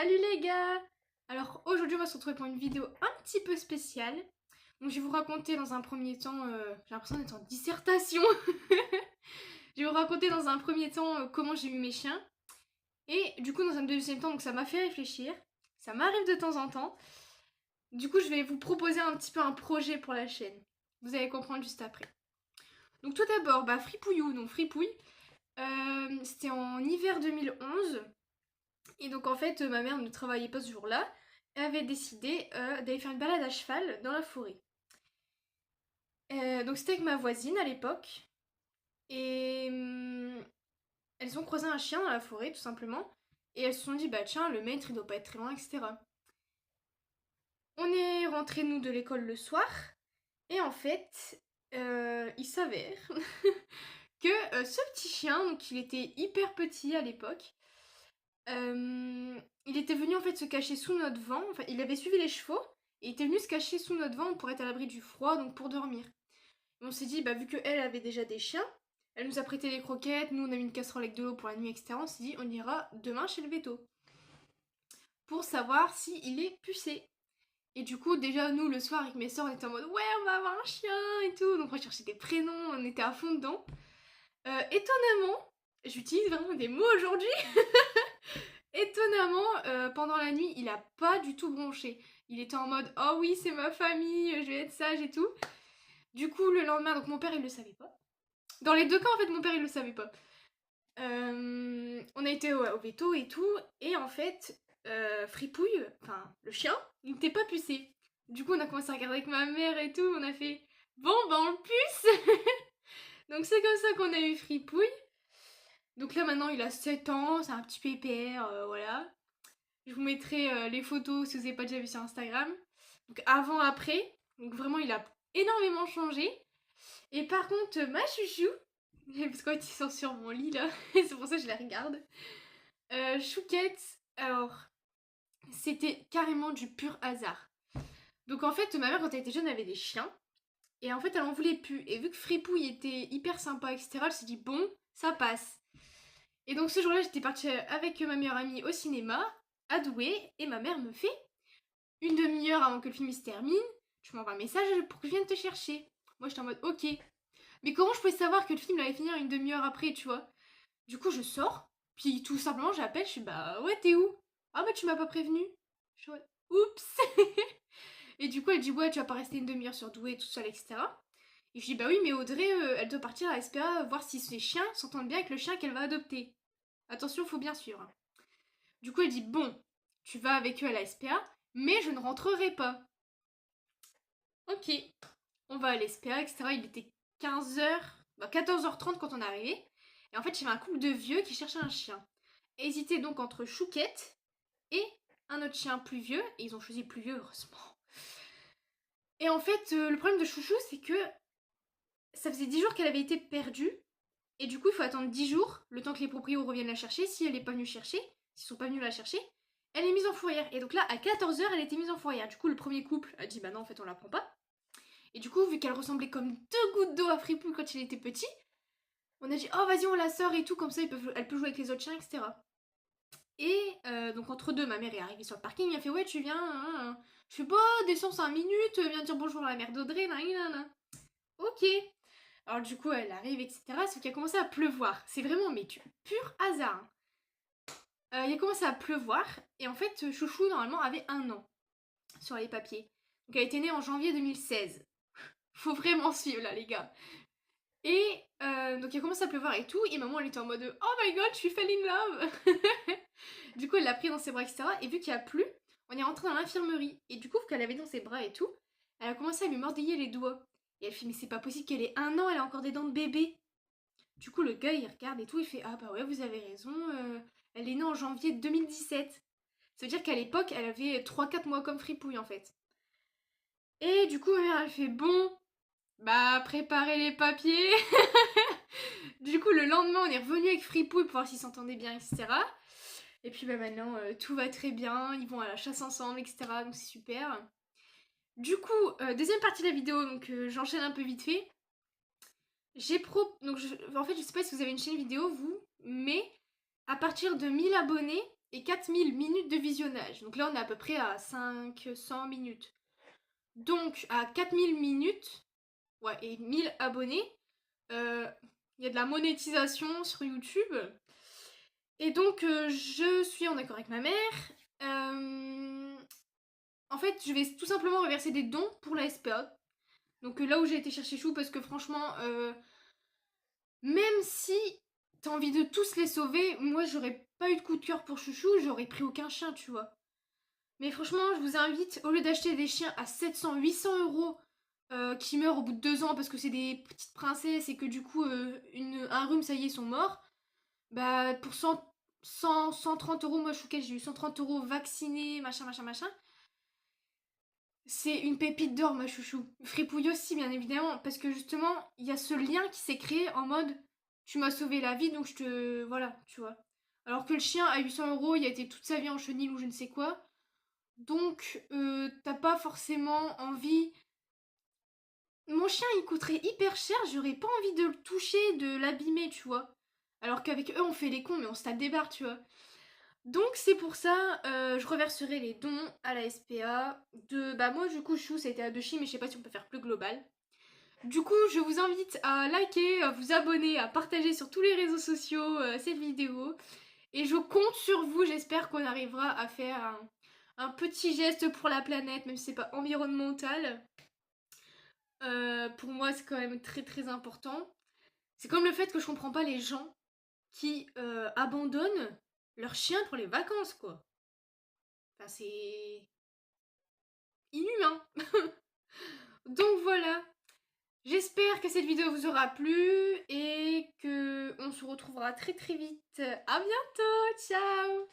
Salut les gars! Alors aujourd'hui on va se retrouver pour une vidéo un petit peu spéciale. Donc je vais vous raconter dans un premier temps, j'ai l'impression d'être en dissertation. Je vais vous raconter dans un premier temps comment j'ai eu mes chiens. Et du coup dans un deuxième temps, donc ça m'a fait réfléchir. Ça m'arrive de temps en temps. Du coup je vais vous proposer un petit peu un projet pour la chaîne. Vous allez comprendre juste après. Donc tout d'abord, Fripouillou, donc Fripouille. C'était en hiver 2011. Et donc en fait, ma mère ne travaillait pas ce jour-là. Elle avait décidé d'aller faire une balade à cheval dans la forêt. Donc c'était avec ma voisine à l'époque. Et elles ont croisé un chien dans la forêt tout simplement. Et elles se sont dit, bah tiens, le maître il doit pas être très loin, etc. On est rentrés nous de l'école le soir. Et en fait, il s'avère que ce petit chien, donc il était hyper petit à l'époque. Il était venu en fait se cacher sous notre vent, enfin il avait suivi les chevaux, et il était venu se cacher sous notre vent pour être à l'abri du froid, donc pour dormir. Et on s'est dit, vu qu'elle avait déjà des chiens, elle nous a prêté des croquettes, nous on a mis une casserole avec de l'eau pour la nuit, etc. On s'est dit, on ira demain chez le veto, pour savoir s'il est pucé. Et du coup, déjà nous le soir avec mes soeurs, on était en mode, ouais on va avoir un chien et tout, donc on cherchait des prénoms, on était à fond dedans. Étonnamment, j'utilise vraiment des mots aujourd'hui. Étonnamment, pendant la nuit, il a pas du tout bronché. Il était en mode oh oui, c'est ma famille, je vais être sage et tout. Du coup, le lendemain, donc mon père il le savait pas. Dans les deux cas, en fait, mon père il le savait pas. On a été au veto et tout, et en fait, Fripouille, enfin le chien, il n'était pas pucé. Du coup, on a commencé à regarder avec ma mère et tout, on a fait bon, on le puce. Donc c'est comme ça qu'on a eu Fripouille. Donc là maintenant il a 7 ans, c'est un petit pépère, voilà. Je vous mettrai les photos si vous n'avez pas déjà vu sur Instagram. Donc avant, après. Donc vraiment, il a énormément changé. Et par contre, ma chouchou, parce qu'en fait, ils sont sur mon lit là, c'est pour ça que je les regarde. Chouquette, alors, c'était carrément du pur hasard. Donc en fait, ma mère, quand elle était jeune, elle avait des chiens. Et en fait, elle en voulait plus. Et vu que Fripouille était hyper sympa, etc., elle s'est dit, bon, ça passe. Et donc ce jour-là, j'étais partie avec ma meilleure amie au cinéma, à Douai, et ma mère me fait une demi-heure avant que le film se termine, tu m'envoies un message pour que je vienne te chercher. Moi j'étais en mode ok. Mais comment je pouvais savoir que le film allait finir une demi-heure après, tu vois? Du coup je sors, puis tout simplement j'appelle, je suis bah ouais t'es où? Ah bah tu m'as pas prévenu. Je suis en mode oups. Et du coup elle dit ouais tu vas pas rester une demi-heure sur Douai tout seul, etc. Et je dis bah oui mais Audrey elle doit partir à SPA voir si ses chiens s'entendent bien avec le chien qu'elle va adopter. Attention faut bien suivre. Du coup elle dit bon tu vas avec eux à la SPA mais je ne rentrerai pas. Ok, on va à l'SPA, etc. Il était 15h, 14h30 quand on est arrivé. Et en fait, il y avait un couple de vieux qui cherchaient un chien. Hésitaient donc entre Chouquette et un autre chien plus vieux. Et ils ont choisi le plus vieux, heureusement. Et en fait, le problème de Chouchou, c'est que ça faisait 10 jours qu'elle avait été perdue. Et du coup, il faut attendre 10 jours, le temps que les propriétaires reviennent la chercher. Si elle n'est pas venue chercher, s'ils sont pas venus la chercher, elle est mise en fourrière. Et donc là, à 14h, elle était mise en fourrière. Du coup, le premier couple a dit bah non, en fait, on la prend pas. Et du coup, vu qu'elle ressemblait comme 2 gouttes d'eau à Fripouille quand il était petit, on a dit oh vas-y on la sort et tout, comme ça elle peut jouer avec les autres chiens, etc. Et donc entre deux, ma mère est arrivée sur le parking, elle a fait ouais tu viens, hein. Je fais bah descends 5 minutes, viens dire bonjour à la mère d'Audrey, nanana. Ok. Alors du coup elle arrive, etc. Sauf qu'il a commencé à pleuvoir. C'est vraiment mais pur hasard. Il a commencé à pleuvoir et en fait Chouchou normalement avait 1 an sur les papiers. Donc elle était née en janvier 2016. Faut vraiment suivre là les gars. Et donc il a commencé à pleuvoir et tout, et maman elle était en mode oh my god, je suis fall in love. Du coup elle l'a pris dans ses bras, etc. Et vu qu'il a plu, on est rentré dans l'infirmerie. Et du coup, vu qu'elle avait dans ses bras et tout, elle a commencé à lui mordiller les doigts. Et elle fait mais c'est pas possible qu'elle ait 1 an, elle a encore des dents de bébé. Du coup le gars il regarde et tout, il fait ah bah ouais vous avez raison, elle est née en janvier 2017. Ça veut dire qu'à l'époque elle avait 3-4 mois comme Fripouille en fait. Et du coup ma mère elle fait bon, préparez les papiers. Du coup, le lendemain, on est revenu avec Fripouille pour voir s'ils s'entendaient bien, etc. Et puis maintenant, tout va très bien, ils vont à la chasse ensemble, etc. Donc c'est super. Du coup, deuxième partie de la vidéo, donc j'enchaîne un peu vite fait. En fait, je sais pas si vous avez une chaîne vidéo, vous, mais à partir de 1000 abonnés et 4000 minutes de visionnage. Donc là, on est à peu près à 500 minutes. Donc, à 4000 minutes, ouais, et 1000 abonnés, il y a de la monétisation sur YouTube. Et donc, je suis en accord avec ma mère. En fait, je vais tout simplement reverser des dons pour la SPA. Donc là où j'ai été chercher Chou, parce que franchement, même si t'as envie de tous les sauver, moi j'aurais pas eu de coup de cœur pour Chouchou, j'aurais pris aucun chien, tu vois. Mais franchement, je vous invite, au lieu d'acheter des chiens à 700, 800 euros qui meurent au bout de 2 ans parce que c'est des petites princesses et que du coup, un rhume, ça y est, ils sont morts, bah pour 130 euros, moi Chouquet, j'ai eu 130 euros vaccinés, machin, machin, machin. C'est une pépite d'or, ma chouchou. Fripouille aussi, bien évidemment, parce que justement, il y a ce lien qui s'est créé en mode tu m'as sauvé la vie, donc je te. Voilà, tu vois. Alors que le chien, à 800 euros, il a été toute sa vie en chenille ou je ne sais quoi. Donc, t'as pas forcément envie. Mon chien, il coûterait hyper cher, j'aurais pas envie de le toucher, de l'abîmer, tu vois. Alors qu'avec eux, on fait les cons, mais on se tape des barres, tu vois. Donc c'est pour ça, je reverserai les dons à la SPA. Bah moi du coup Chou c'était à 2 chi, mais je sais pas si on peut faire plus global. Du coup je vous invite à liker, à vous abonner, à partager sur tous les réseaux sociaux cette vidéo. Et je compte sur vous, j'espère qu'on arrivera à faire un petit geste pour la planète, même si c'est pas environnemental. Pour moi c'est quand même très très important. C'est comme le fait que je comprends pas les gens qui abandonnent leurs chiens pour les vacances quoi. Enfin, c'est inhumain. Donc voilà. J'espère que cette vidéo vous aura plu et que on se retrouvera très très vite. À bientôt. Ciao.